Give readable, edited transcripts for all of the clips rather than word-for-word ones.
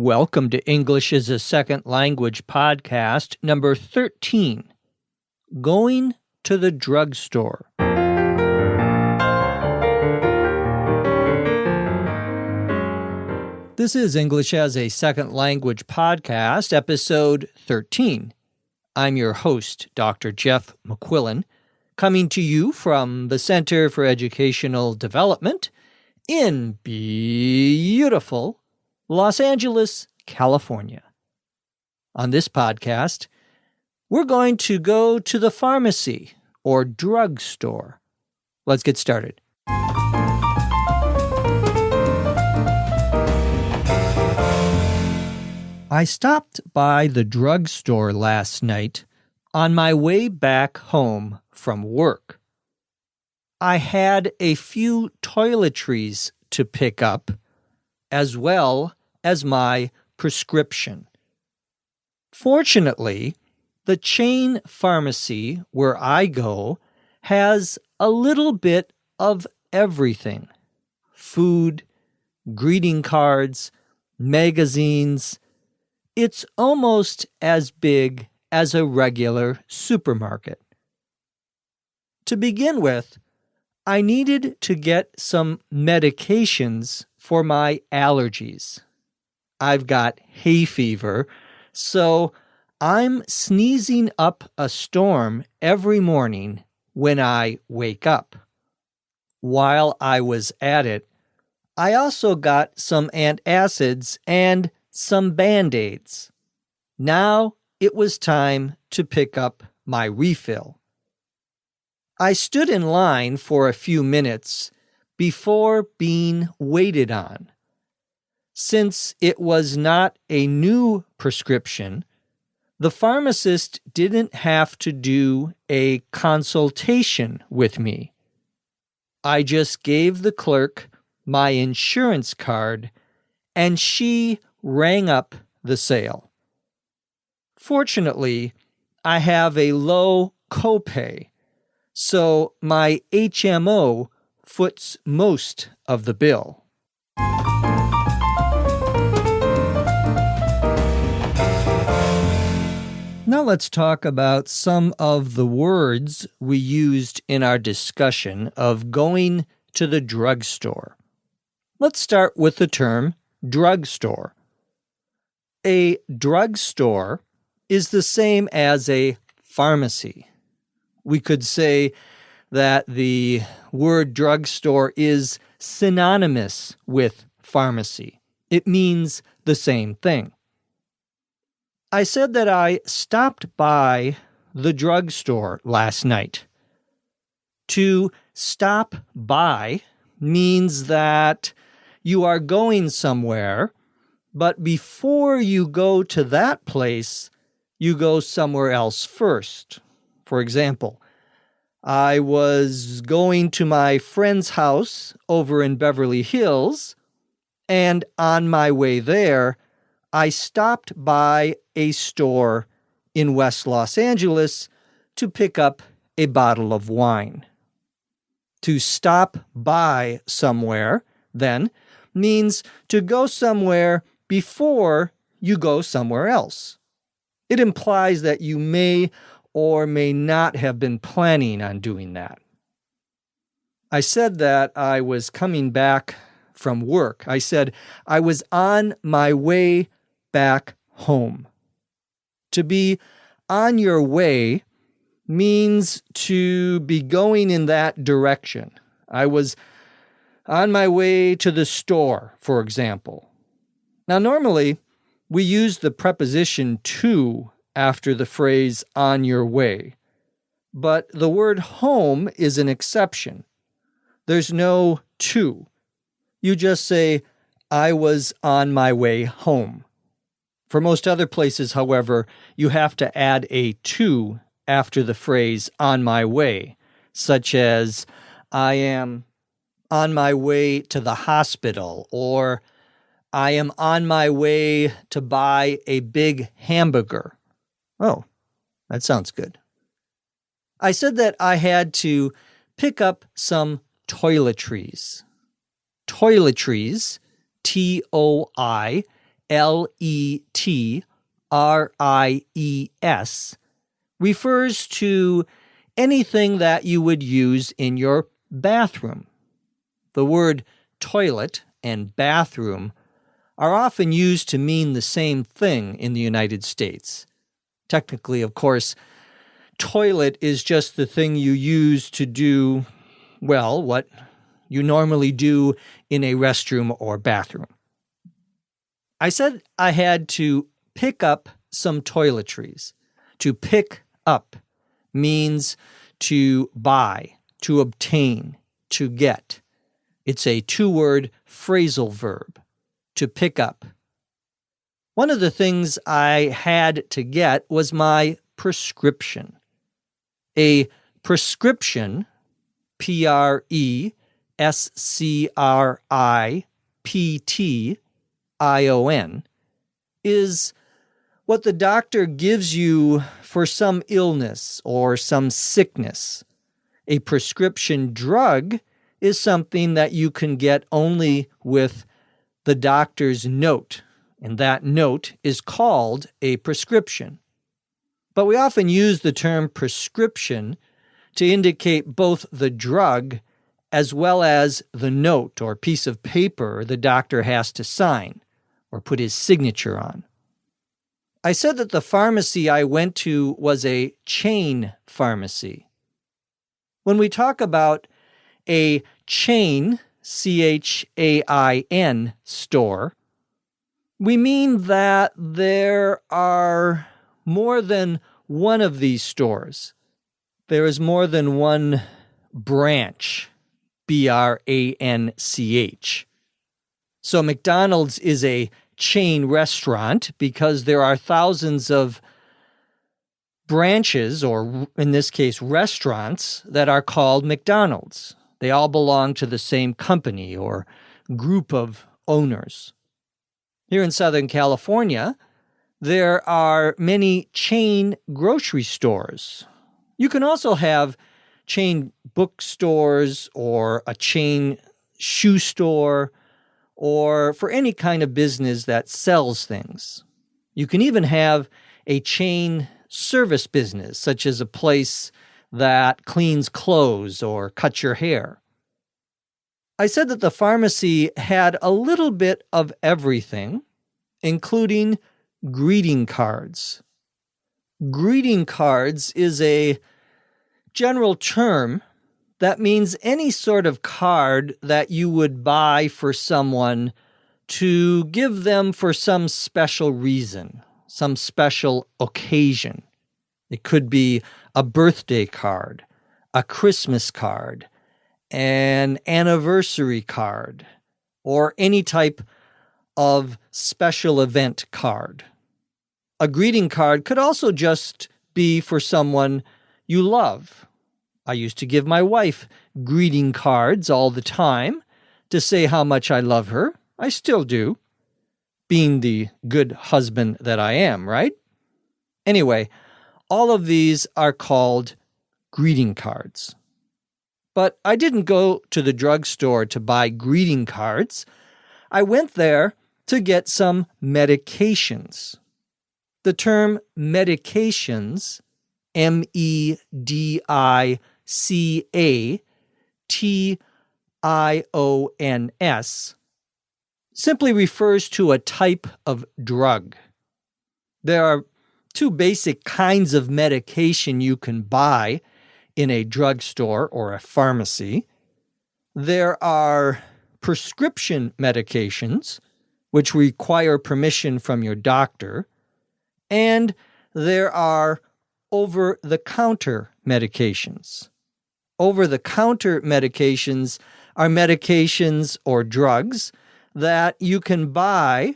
Welcome to English as a Second Language podcast number 13, Going to the Drugstore. This is English as a Second Language podcast, episode 13. I'm your host, Dr. Jeff McQuillan, coming to you from the Center for Educational Development in beautiful Los Angeles, California. On this podcast, we're going to go to the pharmacy or drugstore. Let's get started. I stopped by the drugstore last night on my way back home from work. I had a few toiletries to pick up, as well as my prescription. Fortunately, the chain pharmacy where I go has a little bit of everything: food, greeting cards, magazines. It's almost as big as a regular supermarket. To begin with, I needed to get some medications for my allergies. I've got hay fever, so I'm sneezing up a storm every morning when I wake up. While I was at it, I also got some antacids and some Band-Aids. Now it was time to pick up my refill. I stood in line for a few minutes before being waited on. Since it was not a new prescription, the pharmacist didn't have to do a consultation with me. I just gave the clerk my insurance card, and she rang up the sale. Fortunately, I have a low copay, so my HMO foots most of the bill. Now let's talk about some of the words we used in our discussion of going to the drugstore. Let's start with the term drugstore. A drugstore is the same as a pharmacy. We could say that the word drugstore is synonymous with pharmacy. It means the same thing. I said that I stopped by the drugstore last night. To stop by means that you are going somewhere, but before you go to that place, you go somewhere else first. For example, I was going to my friend's house over in Beverly Hills, and on my way there, I stopped by a store in West Los Angeles to pick up a bottle of wine. To stop by somewhere, then, means to go somewhere before you go somewhere else. It implies that you may or may not have been planning on doing that. I said that I was coming back from work. I said I was on my way back home. To be on your way means to be going in that direction. I was on my way to the store, for example. Now, normally, we use the preposition to after the phrase on your way, but the word home is an exception. There's no to. You just say, I was on my way home. For most other places, however, you have to add a to after the phrase on my way, such as I am on my way to the hospital, or I am on my way to buy a big hamburger. Oh, that sounds good. I said that I had to pick up some toiletries. Toiletries, Toiletries, L-E-T-R-I-E-S, refers to anything that you would use in your bathroom. The word toilet and bathroom are often used to mean the same thing in the United States. Technically, of course, toilet is just the thing you use to do, well, what you normally do in a restroom or bathroom. I said I had to pick up some toiletries. To pick up means to buy, to obtain, to get. It's a two-word phrasal verb, to pick up. One of the things I had to get was my prescription. A prescription, Prescription, is what the doctor gives you for some illness or some sickness. A prescription drug is something that you can get only with the doctor's note, and that note is called a prescription. But we often use the term prescription to indicate both the drug as well as the note or piece of paper the doctor has to sign or put his signature on. I said that the pharmacy I went to was a chain pharmacy. When we talk about a chain, C-H-A-I-N, store, we mean that there are more than one of these stores. There is more than one branch, B-R-A-N-C-H. So McDonald's is a chain restaurant because there are thousands of branches, or in this case, restaurants, that are called McDonald's. They all belong to the same company or group of owners. Here in Southern California, there are many chain grocery stores. You can also have chain bookstores or a chain shoe store or for any kind of business that sells things. You can even have a chain service business, such as a place that cleans clothes or cuts your hair. I said that the pharmacy had a little bit of everything, including greeting cards. Greeting cards is a general term that means any sort of card that you would buy for someone to give them for some special reason, some special occasion. It could be a birthday card, a Christmas card, an anniversary card, or any type of special event card. A greeting card could also just be for someone you love. I used to give my wife greeting cards all the time to say how much I love her. I still do, being the good husband that I am, right? Anyway, all of these are called greeting cards. But I didn't go to the drugstore to buy greeting cards. I went there to get some medications. The term medications, medications, simply refers to a type of drug. There are two basic kinds of medication you can buy in a drugstore or a pharmacy. There are prescription medications, which require permission from your doctor, and there are over-the-counter medications. Over-the-counter medications are medications or drugs that you can buy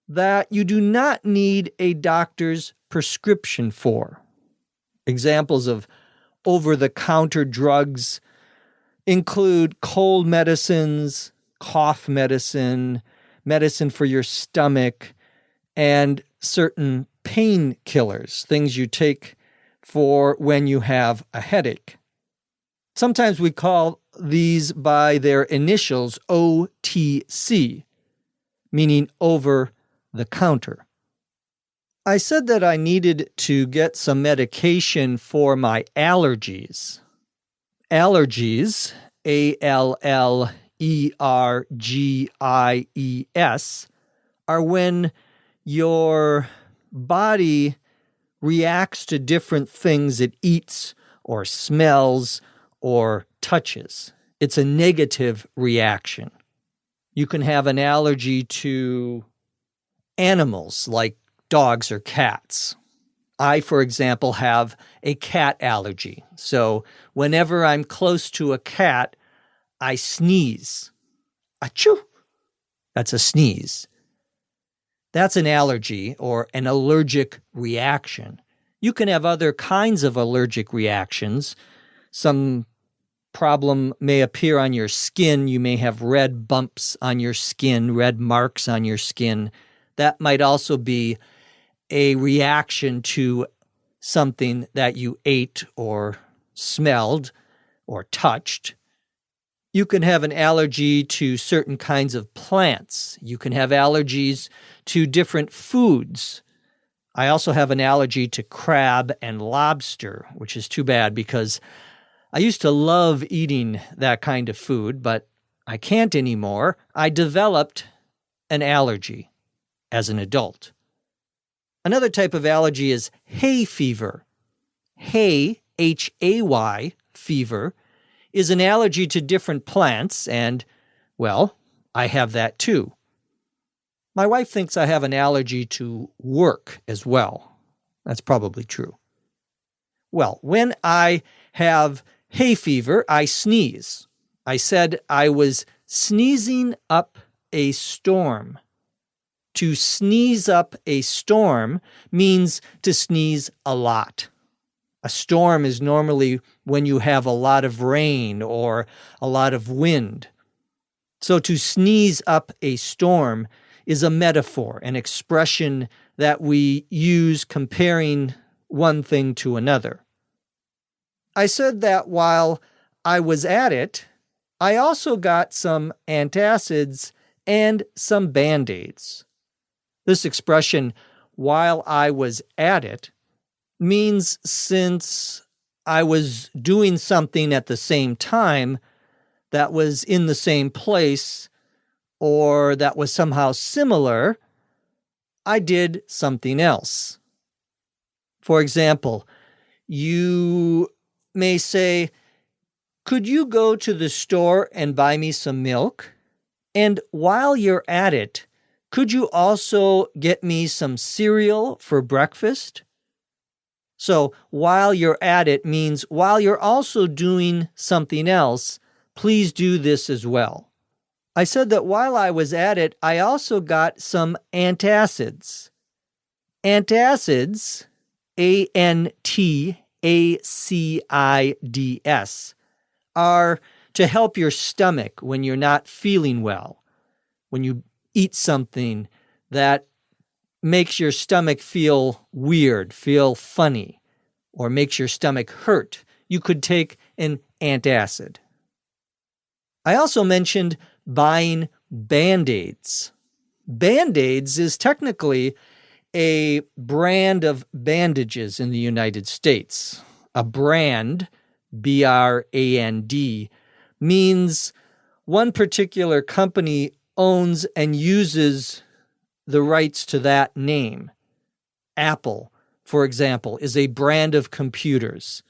that you do not need a doctor's prescription for. Examples of over-the-counter drugs include cold medicines, cough medicine, medicine for your stomach, and certain painkillers, things you take for when you have a headache. Sometimes we call these by their initials OTC, meaning over the counter. I said that I needed to get some medication for my allergies. Allergies, allergies, are when your body reacts to different things it eats or smells or touches. It's a negative reaction. You can have an allergy to animals like dogs or cats. I, for example, have a cat allergy. So whenever I'm close to a cat, I sneeze. Achoo! That's a sneeze. That's an allergy or an allergic reaction. You can have other kinds of allergic reactions. Some problem may appear on your skin. You may have red bumps on your skin, red marks on your skin. That might also be a reaction to something that you ate or smelled or touched. You can have an allergy to certain kinds of plants. You can have allergies to different foods. I also have an allergy to crab and lobster, which is too bad because I used to love eating that kind of food, but I can't anymore. I developed an allergy as an adult. Another type of allergy is hay fever. Hay, Hay, fever, is an allergy to different plants, and, well, I have that too. My wife thinks I have an allergy to work as well. That's probably true. Well, when I have hay fever, I sneeze. I said I was sneezing up a storm. To sneeze up a storm means to sneeze a lot. A storm is normally when you have a lot of rain or a lot of wind. So to sneeze up a storm is a metaphor, an expression that we use comparing one thing to another. I said that while I was at it, I also got some antacids and some Band-Aids. This expression, while I was at it, means since I was doing something at the same time that was in the same place or that was somehow similar, I did something else. For example, you may say, "Could you go to the store and buy me some milk? And while you're at it, could you also get me some cereal for breakfast?" So while you're at it means while you're also doing something else, please do this as well. I said that while I was at it, I also got some antacids. Antacids, Antacids, are to help your stomach when you're not feeling well. When you eat something that makes your stomach feel weird, feel funny, or makes your stomach hurt, you could take an antacid. I also mentioned buying Band-Aids. Band-Aids is technically a brand of bandages in the United States. A brand, B-R-A-N-D, means one particular company owns and uses the rights to that name. Apple, for example, is a brand of computers.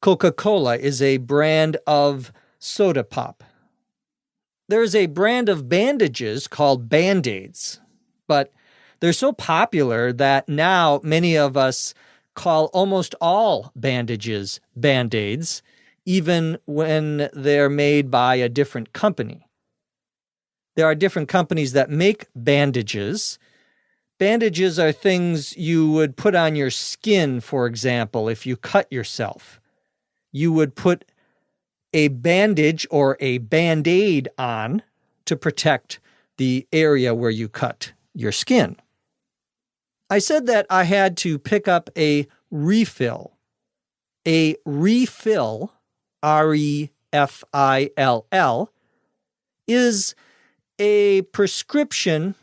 Coca-Cola is a brand of soda pop. There's a brand of bandages called Band-Aids, but they're so popular that now many of us call almost all bandages Band-Aids, even when they're made by a different company. There are different companies that make bandages. Bandages are things you would put on your skin, for example, if you cut yourself. You would put a bandage or a Band-Aid on to protect the area where you cut your skin. I said that I had to pick up a refill. A refill, R-E-F-I-L-L, is a prescription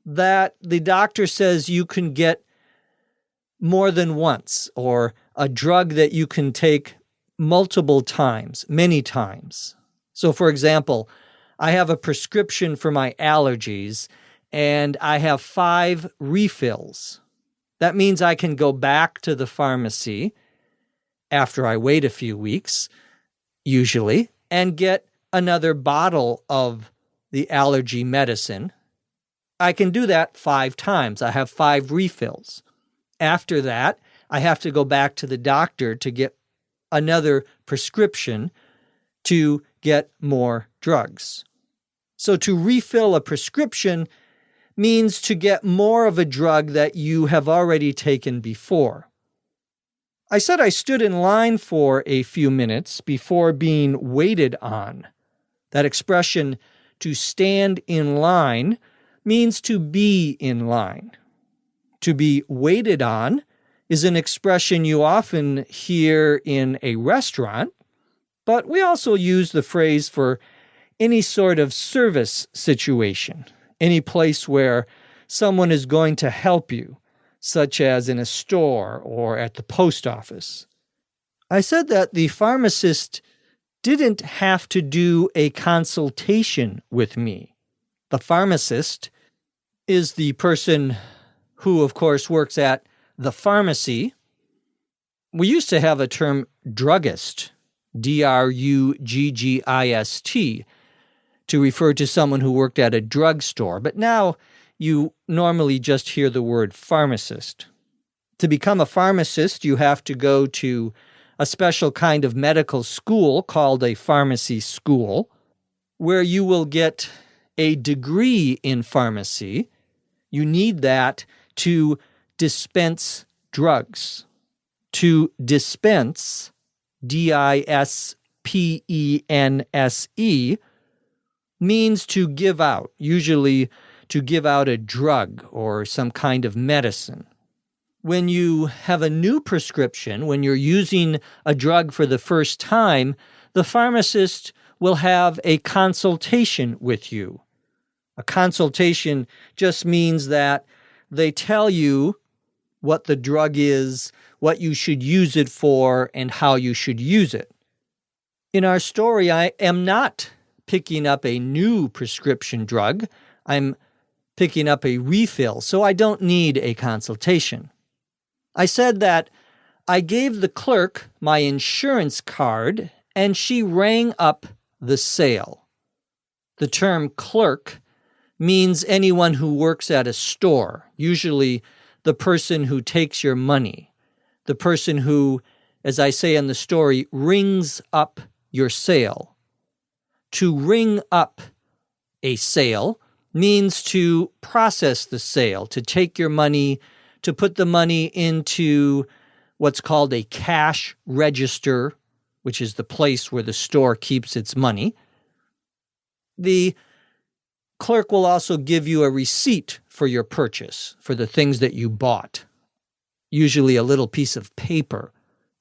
that the doctor says you can get more than once, or a drug that you can take multiple times, many times. So, for example, I have a prescription for my allergies, and I have 5 refills. That means I can go back to the pharmacy after I wait a few weeks, usually, and get another bottle of the allergy medicine. I can do that 5 times. I have 5 refills. After that, I have to go back to the doctor to get another prescription to get more drugs. So to refill a prescription means to get more of a drug that you have already taken before. I said I stood in line for a few minutes before being waited on. That expression, to stand in line, means to be in line. To be waited on is an expression you often hear in a restaurant, but we also use the phrase for any sort of service situation, any place where someone is going to help you, such as in a store or at the post office. I said that the pharmacist didn't have to do a consultation with me. The pharmacist is the person who, of course, works at the pharmacy. We used to have a term druggist, druggist, to refer to someone who worked at a drugstore, but now you normally just hear the word pharmacist. To become a pharmacist, you have to go to a special kind of medical school called a pharmacy school, where you will get a degree in pharmacy. You need that to dispense drugs. To dispense, dispense, means to give out, usually to give out a drug or some kind of medicine. When you have a new prescription, when you're using a drug for the first time, the pharmacist will have a consultation with you. A consultation just means that they tell you what the drug is, what you should use it for, and how you should use it. In our story, I am not picking up a new prescription drug. I'm picking up a refill, so I don't need a consultation. I said that I gave the clerk my insurance card, and she rang up the sale. The term clerk means anyone who works at a store, usually the person who takes your money, the person who, as I say in the story, rings up your sale. To ring up a sale means to process the sale, to take your money, to put the money into what's called a cash register, which is the place where the store keeps its money. The clerk will also give you a receipt for your purchase, for the things that you bought, usually a little piece of paper,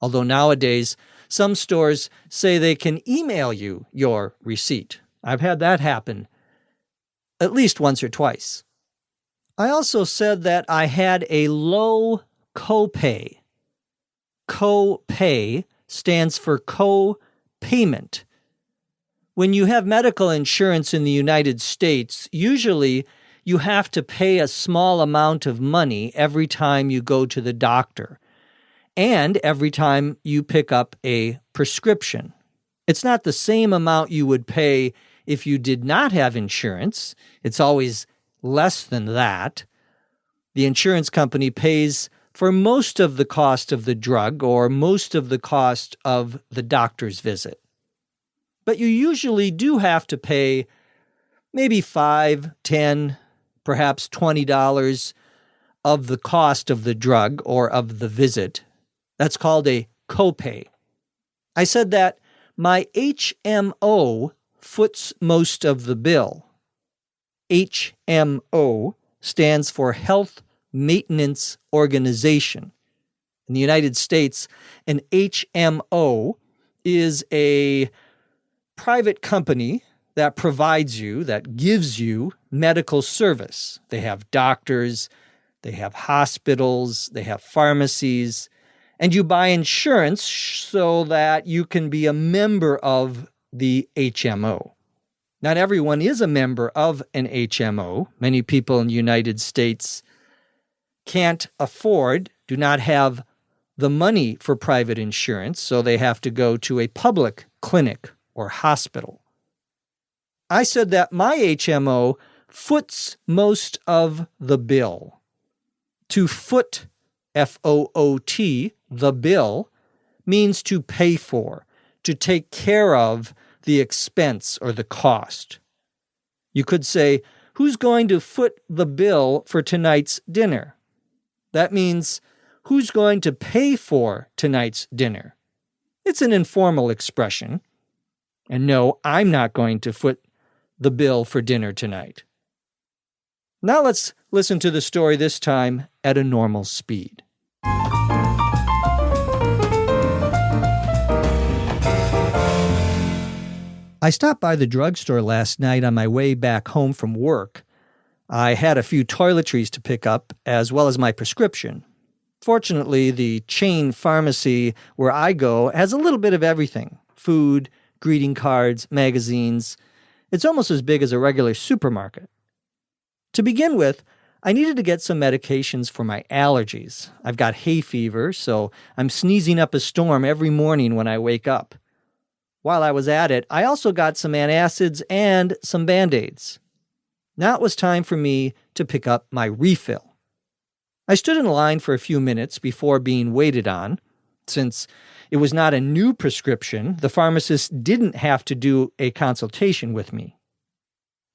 although nowadays some stores say they can email you your receipt. I've had that happen at least once or twice. I also said that I had a low copay. Copay stands for co-payment. When you have medical insurance in the United States, usually you have to pay a small amount of money every time you go to the doctor and every time you pick up a prescription. It's not the same amount you would pay if you did not have insurance. It's always less than that. The insurance company pays for most of the cost of the drug or most of the cost of the doctor's visit. But you usually do have to pay maybe $5, $10, perhaps $20 of the cost of the drug or of the visit. That's called a copay. I said that my HMO foots most of the bill. HMO stands for Health Maintenance Organization. In the United States, an HMO is a private company that provides you, that gives you medical service. They have doctors, they have hospitals, they have pharmacies, and you buy insurance so that you can be a member of the HMO. Not everyone is a member of an HMO. Many people in the United States can't afford, do not have the money for private insurance, so they have to go to a public clinic or hospital. I said that my HMO foots most of the bill. To foot, F-O-O-T, the bill, means to pay for, to take care of the expense or the cost. You could say, who's going to foot the bill for tonight's dinner? That means, who's going to pay for tonight's dinner? It's an informal expression. And no, I'm not going to foot the bill for dinner tonight. Now let's listen to the story, this time at a normal speed. I stopped by the drugstore last night on my way back home from work. I had a few toiletries to pick up, as well as my prescription. Fortunately, the chain pharmacy where I go has a little bit of everything: food, greeting cards, magazines. It's almost as big as a regular supermarket. To begin with, I needed to get some medications for my allergies. I've got hay fever, so I'm sneezing up a storm every morning when I wake up. While I was at it, I also got some antacids and some Band-Aids. Now it was time for me to pick up my refill. I stood in line for a few minutes before being waited on. Since it was not a new prescription, the pharmacist didn't have to do a consultation with me.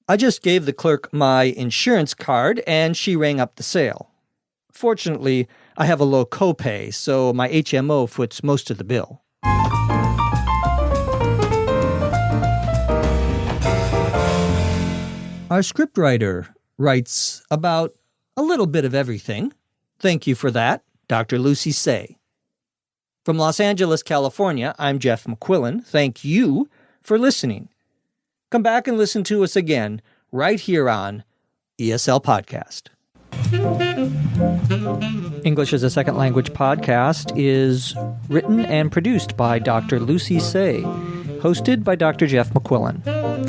I just gave the clerk my insurance card and she rang up the sale. Fortunately, I have a low copay, so my HMO foots most of the bill. Our scriptwriter writes about a little bit of everything. Thank you for that, Dr. Lucy Say. From Los Angeles, California, I'm Jeff McQuillan. Thank you for listening. Come back and listen to us again right here on ESL Podcast. English as a Second Language podcast is written and produced by Dr. Lucy Say, hosted by Dr. Jeff McQuillan.